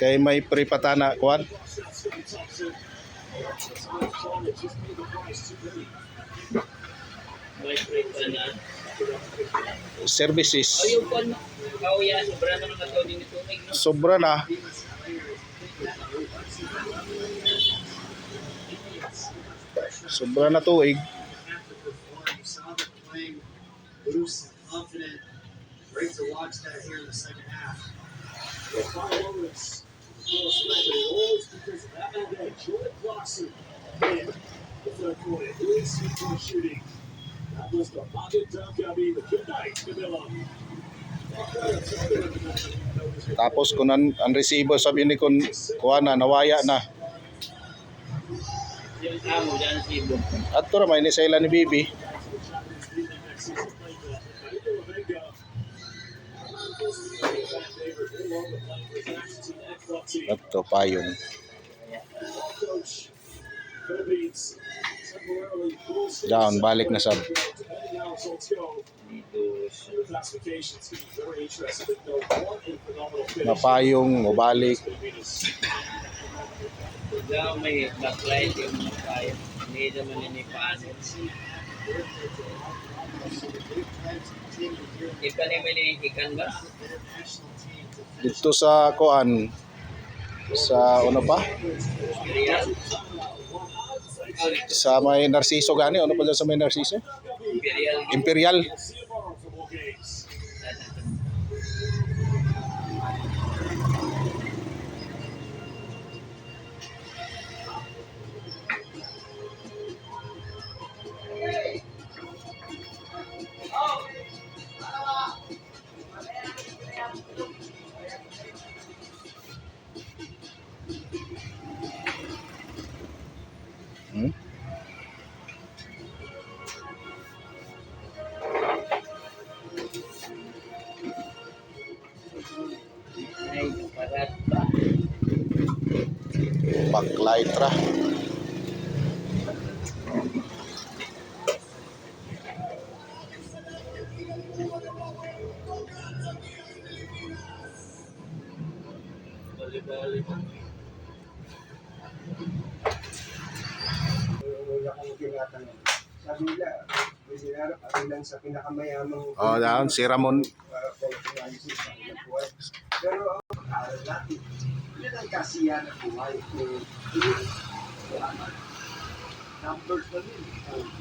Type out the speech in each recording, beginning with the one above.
Kay may pripatana kuan. May pripatana. Services. Yung kuan mo. Yan, sobra na naman ito din ito. Sobra na. Sobra na tuig. Great to watch that here in the second half. That was the pocket dunk. I mean, the good night, Camilla. Tapos kung ang receiver sabi ni kun kuha na nawaya na. Yung amo dyan si Ibo. At to may ni sila ni Bibi. At to payong. Down, balik na sab. Mapayong, mabalik. Daw may backlight yung backlight. Hindi naman ninipanin. Ikan yung may ikan ba? Dito sa kuan sa ano pa? Imperial? Sa may Narciso gani, ano pa dyan sa may Narciso? Imperial. Imperial. Ay, parat ba? Backlight ra. Bali-bali. Sabi nila, sinarap at ilan sa pinakamayamang Oh, down si Ramon. pero ang pag-aaral natin, yun ang kasiyahan ng buhay ko. Numbers na rin.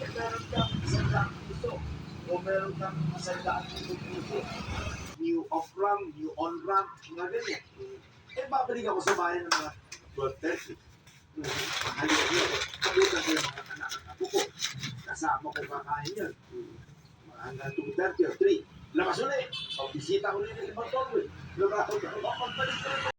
Meron kang isang daang puso o meron kang isang daang puso. New off-ramp, new on-ramp, mga ganyan. Babalik ako sa bayan ng mga 12:30. Halika ko yung mga anak ng apo ko. Kasama ko kakain yun. Hanggang 2:30 or 3. Lakas ulit. Pagbisita ko ulit ng ibang tawid. Lakas ulit. Pagbalik